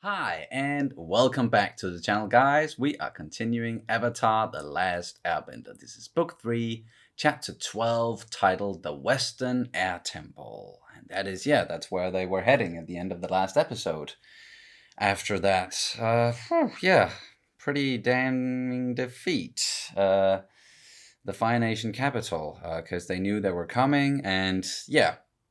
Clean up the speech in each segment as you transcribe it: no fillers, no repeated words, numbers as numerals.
Hi, and welcome back to the channel, guys. We are continuing Avatar The Last Airbender. This is Book 3, Chapter 12, titled The Western Air Temple. And that is, that's where they were heading at the end of the last episode. After that, pretty damning defeat. The Fire Nation capital, because they knew they were coming, and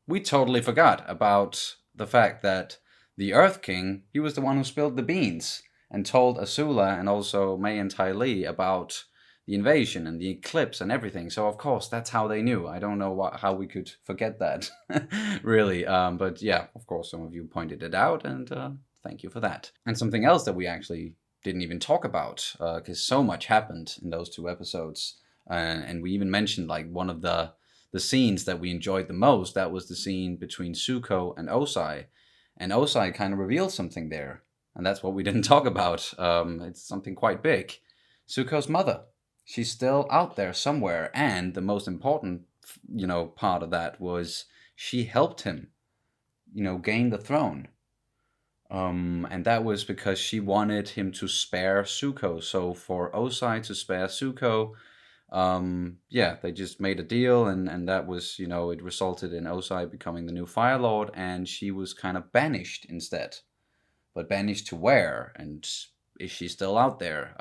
we totally forgot about the fact that the Earth King, he was the one who spilled the beans and told Azula and also Mai and Ty Lee about the invasion and the eclipse and everything. So of course that's how they knew. I don't know how we could forget that, really. But yeah, of course some of you pointed it out, and thank you for that. And something else that we actually didn't even talk about, because so much happened in those two episodes, and we even mentioned like one of the scenes that we enjoyed the most. That was the scene between Zuko and Osai. And Osai kind of revealed something there. And that's what we didn't talk about. It's something quite big. Zuko's mother. She's still out there somewhere. And the most important, part of that was she helped him, gain the throne. And that was because she wanted him to spare Zuko. So for Osai to spare Zuko, they just made a deal, and that was, it resulted in Osai becoming the new Fire Lord, and she was kind of banished instead. But banished to where? And is she still out there?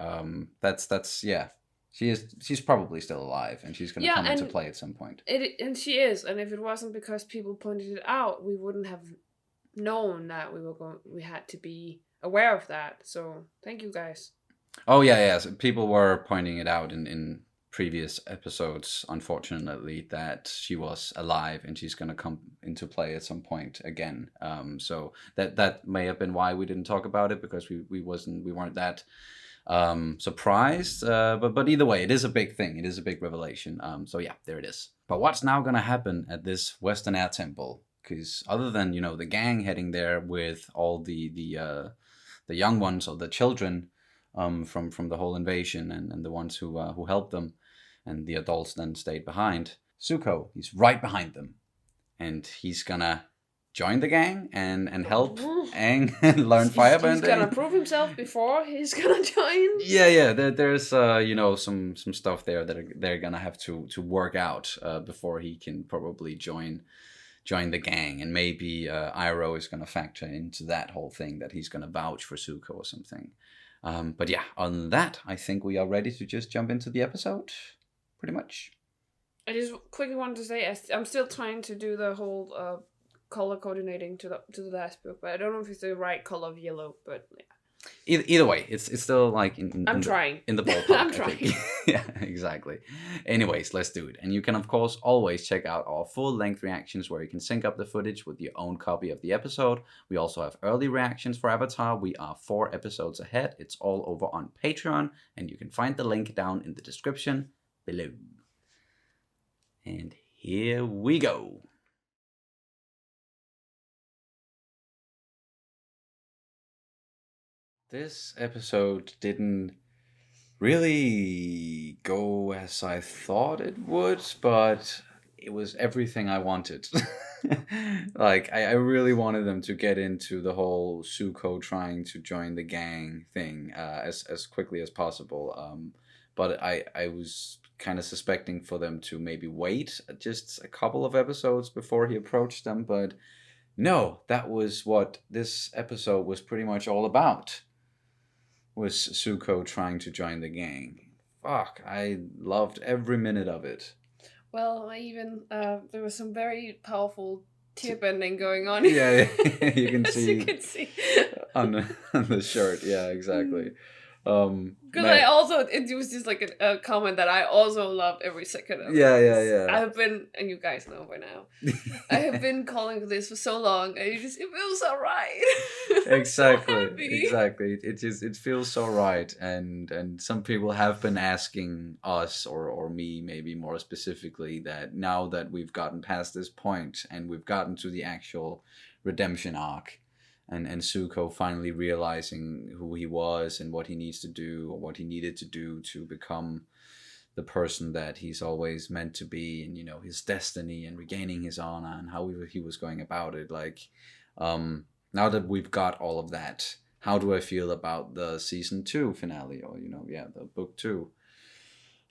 She's probably still alive, and she's gonna come into play at some point. And she is, and if it wasn't because people pointed it out, we wouldn't have known that we had to be aware of that. So thank you guys. Oh yeah. So people were pointing it out in previous episodes, unfortunately, that she was alive and she's going to come into play at some point again. So that may have been why we didn't talk about it, because we weren't that surprised. But either way, it is a big thing. It is a big revelation. So yeah, there it is. But what's now going to happen at this Western Air Temple? Because other than the Gaang heading there with all the young ones, or the children, from the whole invasion, and the ones who helped them, and the adults then stayed behind. Zuko, he's right behind them, and he's gonna join the gang and help Aang learn firebending. He's gonna prove himself before he's gonna join. Yeah. There's some stuff there that they're gonna have to work out before he can probably join the gang, and maybe Iroh is gonna factor into that whole thing, that he's gonna vouch for Zuko or something. But yeah, on that, I think we are ready to just jump into the episode, pretty much. I just quickly wanted to say, I'm still trying to do the whole color coordinating to the last book, but I don't know if it's the right color of yellow, but yeah. Either way, it's still like I'm trying. In the ballpark. I'm trying. Yeah, exactly. Anyways, let's do it. And you can, of course, always check out our full-length reactions, where you can sync up the footage with your own copy of the episode. We also have early reactions for Avatar. We are 4 episodes ahead. It's all over on Patreon, and you can find the link down in the description below. And here we go. This episode didn't really go as I thought it would, but it was everything I wanted. Like, I really wanted them to get into the whole Zuko trying to join the gang thing as quickly as possible. But I was kind of suspecting for them to maybe wait just a couple of episodes before he approached them, but no, that was what this episode was pretty much all about. Was Zuko trying to join the gang. Fuck, I loved every minute of it. Well, even there was some very powerful tear bending going on. Yeah, you can see. You can see on the shirt. Yeah, exactly. Because I also, it was just like a comment that I also loved every second of. Yeah. I have been, and you guys know by now, I have been calling this for so long, and it feels so right. Exactly. It feels so right, and some people have been asking us, or me maybe more specifically, that now that we've gotten past this point and we've gotten to the actual redemption arc, and Zuko finally realizing who he was and what he needs to do, or what he needed to do to become the person that he's always meant to be, and his destiny, and regaining his honor, and how he was going about it. Like, now that we've got all of that, how do I feel about the season 2 finale, or the book 2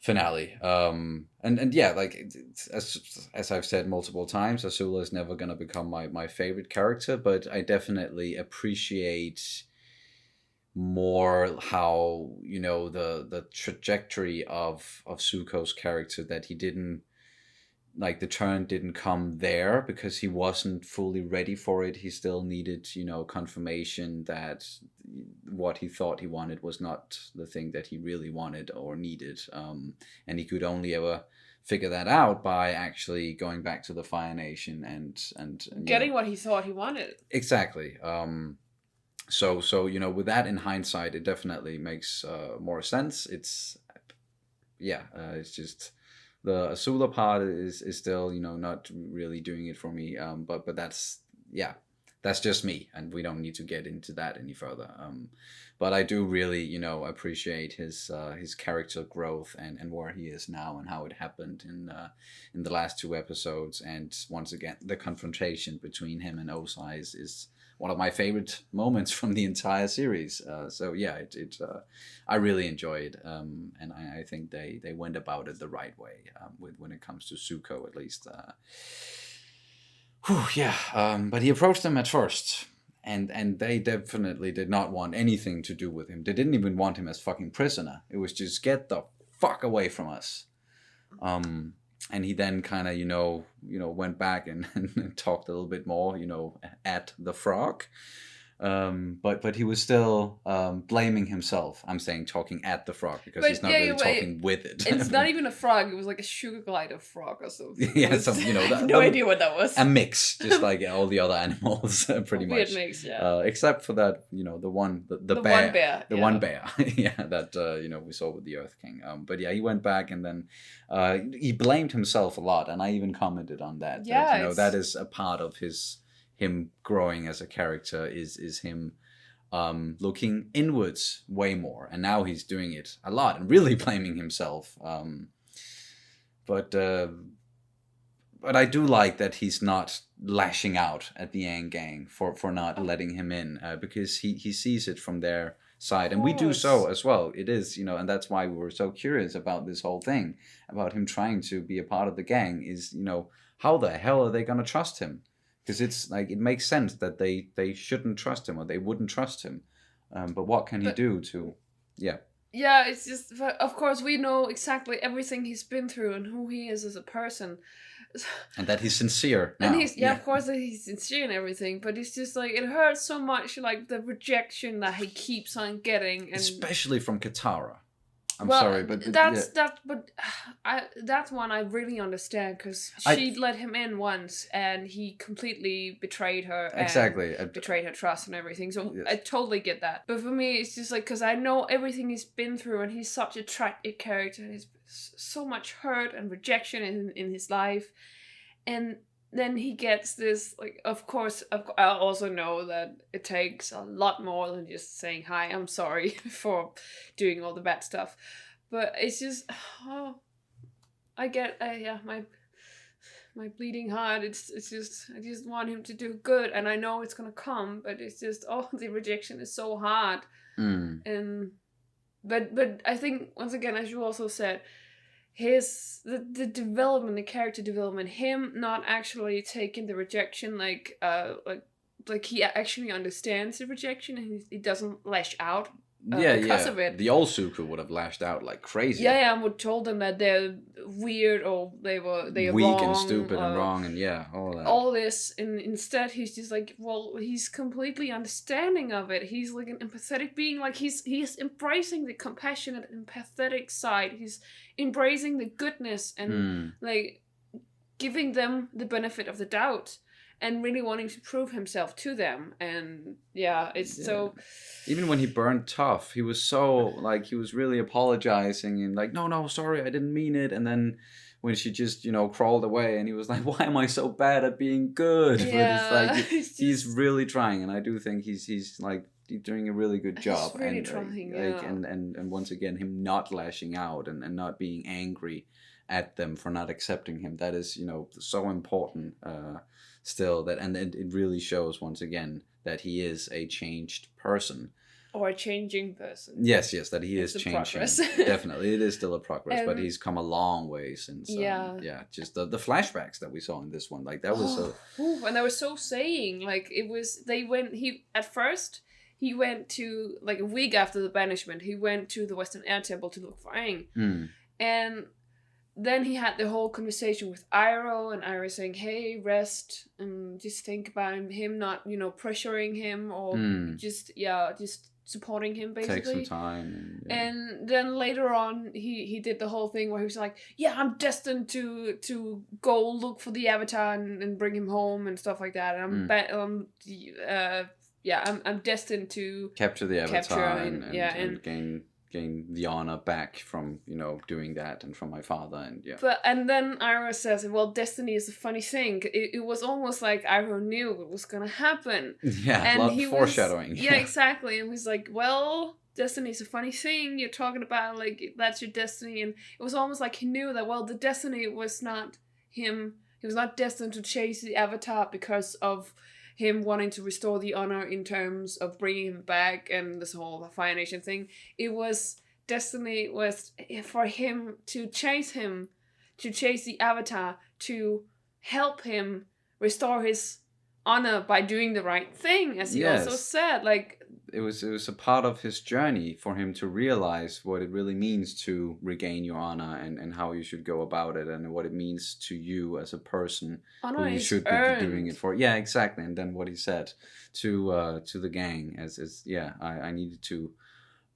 finale. And yeah, like as I've said multiple times, Azula is never gonna become my favorite character, but I definitely appreciate more how the trajectory of Zuko's character, that he didn't, like, the turn didn't come there because he wasn't fully ready for it. He still needed, confirmation that what he thought he wanted was not the thing that he really wanted or needed. And he could only ever figure that out by actually going back to the Fire Nation and getting what he thought he wanted. Exactly. So with that in hindsight, it definitely makes more sense. It's just the Azula part is still not really doing it for me. But that's just me, and we don't need to get into that any further. But I do really appreciate his character growth and where he is now and how it happened in the last 2 episodes. And once again, the confrontation between him and Ozai is one of my favorite moments from the entire series. So yeah, I really enjoyed, and I think they went about it the right way when it comes to Zuko, at least. But he approached them at first, and they definitely did not want anything to do with him. They didn't even want him as fucking prisoner. It was just, get the fuck away from us. And he then kind of, went back and talked a little bit more, at the frog. But he was still blaming himself. I'm saying talking at the frog because he's not really talking with it. It's not even a frog. It was like a sugar glider frog or something. Yeah, I have no idea what that was. A mix, just like all the other animals, pretty much. Weird mix, yeah. Except for that, the bear. One bear. One bear, yeah, that we saw with the Earth King. But yeah, he went back and then he blamed himself a lot, and I even commented on that. Yeah, that is a part of him growing as a character is him looking inwards way more, and now he's doing it a lot and really blaming himself. But I do like that he's not lashing out at the Gaang for not letting him in, because he sees it from their side, and we do so as well. It is, and that's why we were so curious about this whole thing, about him trying to be a part of the gang, is, how the hell are they going to trust him? Because it's like, it makes sense that they shouldn't trust him, or they wouldn't trust him. But what can he do to... Yeah. Yeah, it's just... Of course, we know exactly everything he's been through and who he is as a person. And that he's sincere now. And of course that he's sincere and everything, but it's just like, it hurts so much, like the rejection that he keeps on getting. And especially from Katara. I'm sorry, but that's one I really understand, because she let him in once and he completely betrayed her. Exactly. Betrayed her trust and everything. So yes. I totally get that. But for me, it's just like, because I know everything he's been through, and he's such a tragic character. He's so much hurt and rejection in his life, and then he gets this, like, of course, I also know that it takes a lot more than just saying, hi, I'm sorry for doing all the bad stuff. But it's just, I get, my bleeding heart, it's just, I just want him to do good, and I know it's gonna come, but it's just, the rejection is so hard. And, but I think, once again, as you also said, the development, the character development, him not actually taking the rejection like he actually understands the rejection, and he doesn't lash out because of it. The old Zuko would have lashed out like crazy. Yeah, and would told them that they're weird, or they are weak wrong, and stupid and wrong, and all that. All this, and instead he's just like, well, he's completely understanding of it. He's like an empathetic being, like he's embracing the compassionate, empathetic side. He's embracing the goodness and like giving them the benefit of the doubt, and really wanting to prove himself to them. And so... Even when he burned Toph, he was so, like, he was really apologizing and like, no, sorry, I didn't mean it. And then when she just, crawled away, and he was like, why am I so bad at being good? Yeah. But it's like, he's really trying, and I do think he's like, doing a really good job. He's really trying, and once again, him not lashing out and not being angry at them for not accepting him, that is, so important still, that, and it really shows once again that he is a changed person. or a changing person. Yes, that he is It's a changing. progress. Definitely, it is still a progress, but he's come a long way since. Just the flashbacks that we saw in this one, like that was so. And they were so saying, like it was. They went. At first he went to, like a week after the banishment. He went to the Western Air Temple to look for Aang, and then he had the whole conversation with Iroh, and Iroh saying, "Hey, rest and just think about him, not pressuring him or just supporting him basically. Take some time." And then later on, he did the whole thing where he was like, "Yeah, I'm destined to go look for the Avatar and bring him home and stuff like that. And I'm destined to capture the Avatar and gain the honor back from doing that and from my father and then Iroh says, well, destiny is a funny thing. It was almost like Iroh knew it was gonna happen. And a lot of foreshadowing. Exactly. And he's like, well, destiny is a funny thing you're talking about, like that's your destiny. And it was almost like he knew that, well, the destiny was not him. He was not destined to chase the Avatar because of him wanting to restore the honor in terms of bringing him back and this whole Fire Nation thing. It was destiny was for him to chase the Avatar, to help him restore his honor by doing the right thing, as he also said. Like it was a part of his journey for him to realize what it really means to regain your honor and how you should go about it and what it means to you as a person honor who you should be doing it for. Yeah, exactly. And then what he said to the gang is I needed to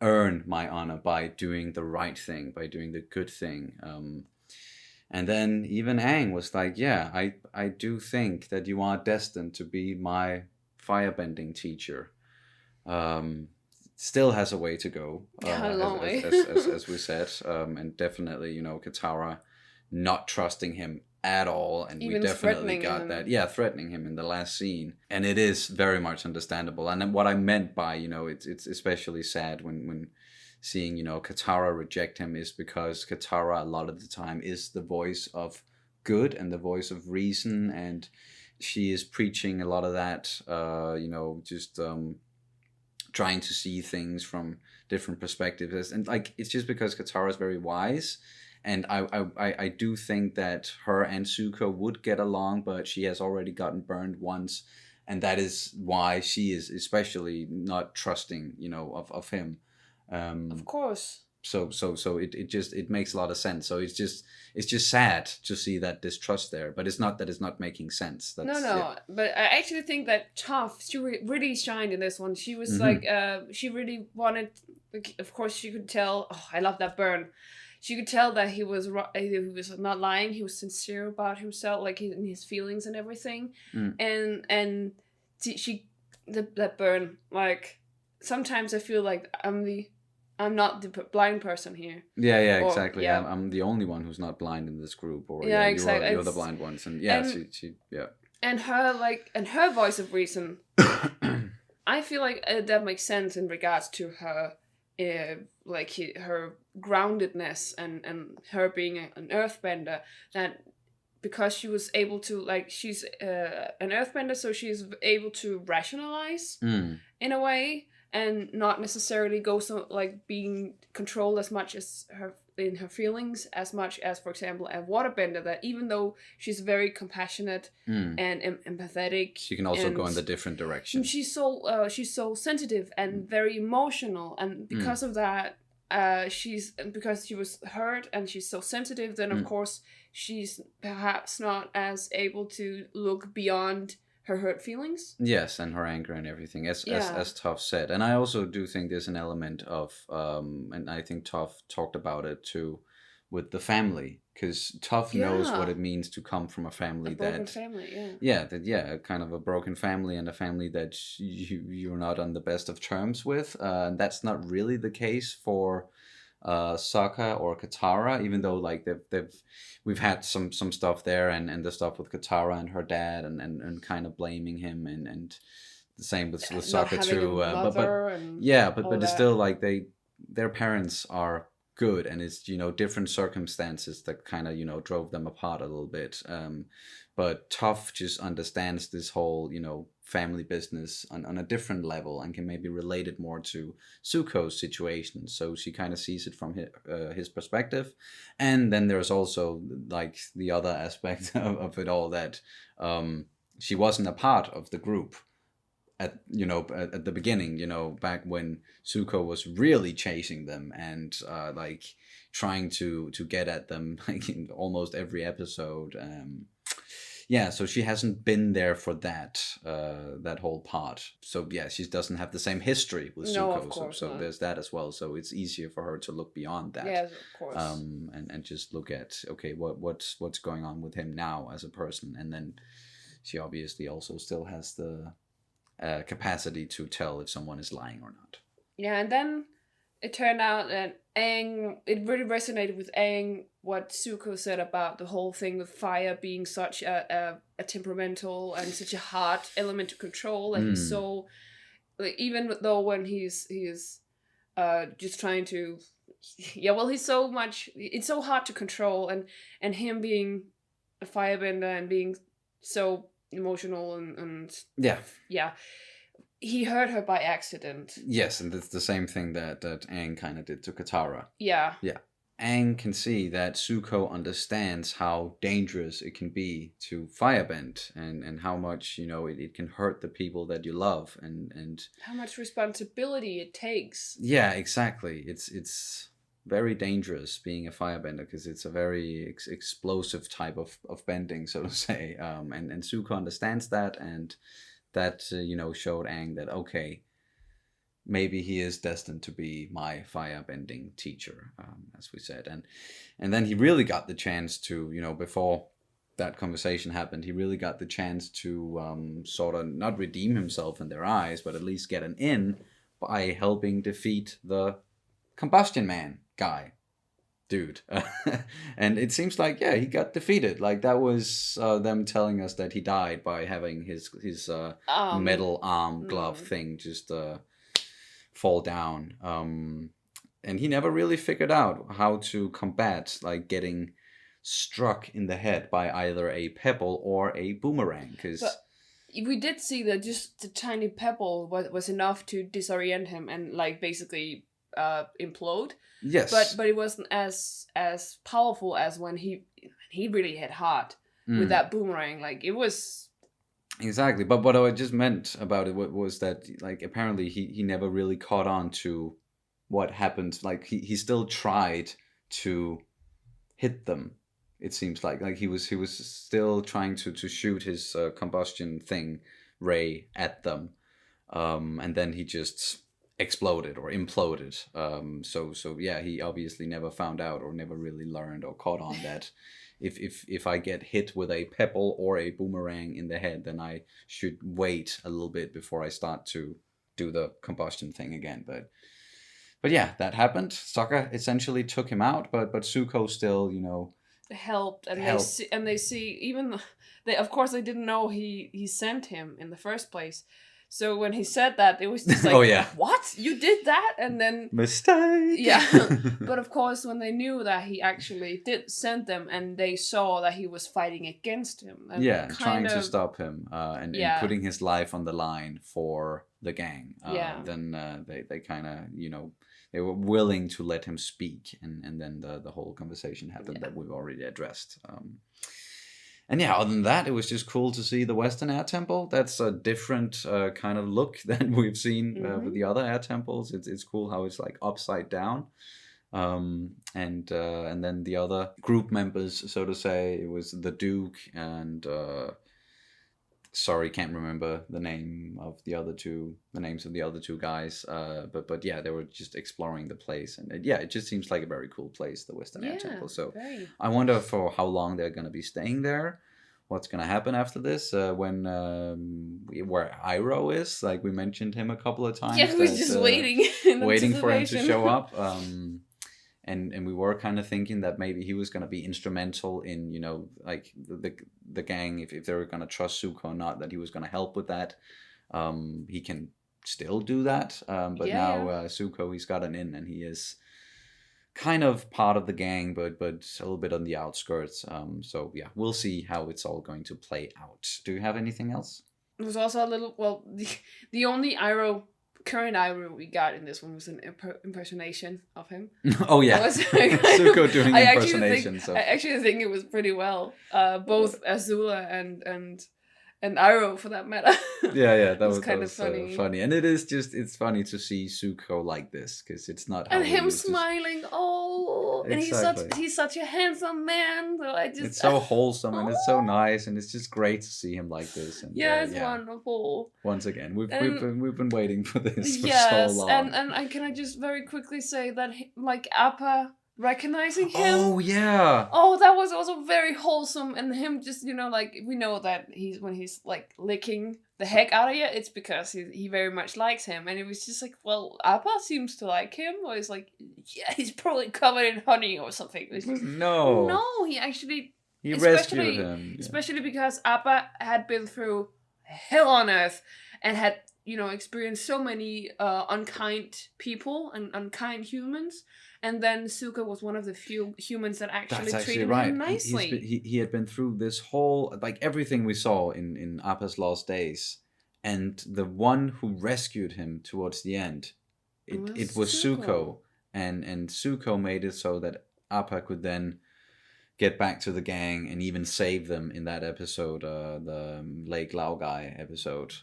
earn my honor by doing the right thing, by doing the good thing. And then even Aang was like, I do think that you are destined to be my firebending teacher. Still has a way to go, a long way. as we said, and definitely Katara not trusting him at all, and even we definitely got that threatening him in the last scene, and it is very much understandable. And then what I meant by it's especially sad when seeing Katara reject him is because Katara a lot of the time is the voice of good and the voice of reason, and she is preaching a lot of that trying to see things from different perspectives, and like it's just because Katara is very wise, and I do think that her and Zuko would get along, but she has already gotten burned once, and that is why she is especially not trusting of him. Of course. So it makes a lot of sense. So it's just sad to see that distrust there, but it's not that it's not making sense. But I actually think that Toph, she really shined in this one. She was like, she really wanted. Like, of course, she could tell. Oh, I love that burn. She could tell that he was not lying. He was sincere about himself, like in his feelings and everything. And that burn. Like sometimes I feel like I'm not the blind person here. Yeah, exactly. Yeah. I'm the only one who's not blind in this group. Or exactly. You're the blind ones, and she. And her voice of reason. I feel like that makes sense in regards to her, her groundedness and her being an earthbender. That because she was able to she's an earthbender, so she's able to rationalize in a way. And not necessarily go being controlled as much as her feelings, as much as, for example, a waterbender. That even though she's very compassionate and empathetic, she can also go in the different direction. She's so sensitive and very emotional, and because of that, because she was hurt and she's so sensitive. Then of course she's perhaps not as able to look beyond her hurt feelings. Yes, and her anger and everything, as Toph said. And I also do think there's an element of, and I think Toph talked about it too, with the family. Because Toph knows what it means to come from a family kind of a broken family, and a family that you're not on the best of terms with. And that's not really the case for Sokka or Katara, even though we've had some stuff there, and the stuff with Katara and her dad and kind of blaming him, and the same with Sokka too. But it's still like their parents are good, and it's different circumstances that kind of drove them apart a little bit. But Toph just understands this whole family business on a different level and can maybe relate it more to Zuko's situation. So she kind of sees it from his perspective. And then there's also like the other aspect of it all, that she wasn't a part of the group at at the beginning, back when Zuko was really chasing them and like trying to get at them like in almost every episode. Yeah, so she hasn't been there for that whole part. So yeah, she doesn't have the same history with No, Zuko. of course So not. there's that as well. So it's easier for her to look beyond that. Yes, of course. And just look at, okay, what's going on with him now as a person, and then she obviously also still has the capacity to tell if someone is lying or not. Yeah, and then it turned out that Aang, it really resonated with Aang what Zuko said about the whole thing with fire being such a temperamental and such a hard element to control, that he's so, like, even though when he's just trying to, he's so much, it's so hard to control, and him being a firebender and being so emotional and yeah, he hurt her by accident. Yes, and it's the same thing that Aang kind of did to Katara. Yeah. Aang can see that Zuko understands how dangerous it can be to firebend, and how much it can hurt the people that you love, and how much responsibility it takes. Yeah, exactly. It's very dangerous being a firebender, because it's a very explosive type of bending, so to say. And Zuko understands that, and that showed Aang that, okay, maybe he is destined to be my firebending teacher, as we said. And then he really got the chance to, before that conversation happened, he really got the chance to sort of not redeem himself in their eyes, but at least get an in by helping defeat the combustion man guy dude. And it seems like, yeah, he got defeated. Like, that was them telling us that he died by having his metal arm glove thing just fall down. And he never really figured out how to combat like getting struck in the head by either a pebble or a boomerang, because we did see that just the tiny pebble was enough to disorient him and like basically implode. Yes, but it wasn't as powerful as when he really hit hard with that boomerang. Like, it was exactly. But what I just meant about it was that, like, apparently he never really caught on to what happened. Like, he still tried to hit them. It seems like he was still trying to shoot his combustion thing ray at them, and then he just exploded or imploded. So yeah, he obviously never found out or never really learned or caught on that if I get hit with a pebble or a boomerang in the head, then I should wait a little bit before I start to do the combustion thing again. But yeah, that happened. Sokka essentially took him out, but Zuko still, helped, and helped. they see even they, of course, they didn't know he sent him in the first place. So when he said that, it was just like, oh yeah, what? You did that? And then mistake. Yeah. But of course, when they knew that he actually did send them, and they saw that he was fighting against him, and trying to stop him, and putting his life on the line for the gang, then they kind of, they were willing to let him speak, and then the whole conversation happened that we've already addressed. And yeah, other than that, it was just cool to see the Western Air Temple. That's a different kind of look than we've seen with the other air temples. It's cool how it's like upside down. And then the other group members, so to say, it was the Duke and sorry, can't remember the names of the other two guys. But yeah, they were just exploring the place, and it just seems like a very cool place, the Western Air Temple. So very. I wonder for how long they're going to be staying there. What's going to happen after this? When where Iroh is, like we mentioned him a couple of times. Yeah, we're just waiting for him to show up. And we were kind of thinking that maybe he was going to be instrumental in, like the gang, if they were going to trust Zuko or not, that he was going to help with that. He can still do that. But now Zuko, he's got an in, and he is kind of part of the gang, but a little bit on the outskirts. So yeah, we'll see how it's all going to play out. Do you have anything else? It was also a little, well, the only current Iroh we got in this one was an impersonation of him. Oh yeah, That was Zuko doing impersonations. I actually think it was pretty well. Both Azula and Iroh, for that matter. Yeah, that was kind of funny. And it's funny to see Zuko like this, because it's not how and him used smiling. Oh, exactly. And he's such a handsome man. So it's so wholesome and it's so nice, and it's just great to see him like this. And it's wonderful. Once again, we've been waiting for this for so long. and can I just very quickly say that like Appa recognizing him. Oh yeah. Oh, that was also very wholesome, and him just like, we know that when he's like licking the heck out of you, it's because he very much likes him, and it was just like, well, Appa seems to like him, or he's like, yeah, he's probably covered in honey or something. No, he actually rescued him, especially because Appa had been through hell on earth and had experienced so many unkind people and unkind humans. And then Zuko was one of the few humans that actually treated him nicely. He had been through this whole, like, everything we saw in Appa's lost days. And the one who rescued him towards the end, it was Zuko. And Zuko made it so that Appa could then get back to the gang and even save them in that episode, the Lake Laogai episode.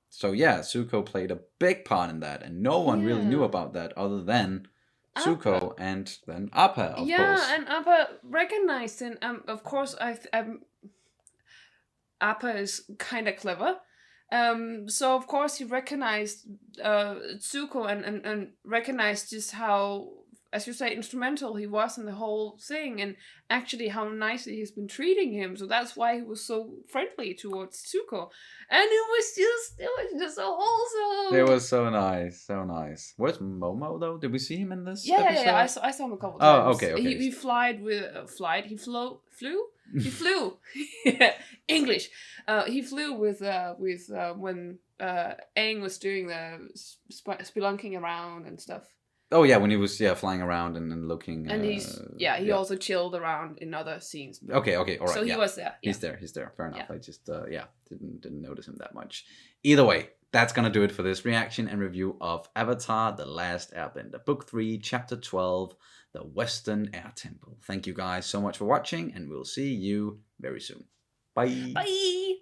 So yeah, Zuko played a big part in that. And no one really knew about that other than Zuko and then Appa, of course. Yeah, and Appa recognized him. Of course, Appa is kind of clever. So of course he recognized Zuko and recognized just how, as you say, instrumental he was in the whole thing, and actually how nicely he's been treating him. So that's why he was so friendly towards Zuko, and it was just so wholesome. It was so nice. Where's Momo though? Did we see him in this? Yeah, episode? I saw him a couple times. Oh, okay. He flew. English. He flew with when Aang was doing the spelunking around and stuff. Oh yeah, when he was flying around and looking. And he also chilled around in other scenes. Okay, all right. So he was there. Yeah. He's there. Fair enough. I just didn't notice him that much. Either way, that's gonna do it for this reaction and review of Avatar: The Last Airbender, Book 3, Chapter 12, The Western Air Temple. Thank you guys so much for watching, and we'll see you very soon. Bye. Bye.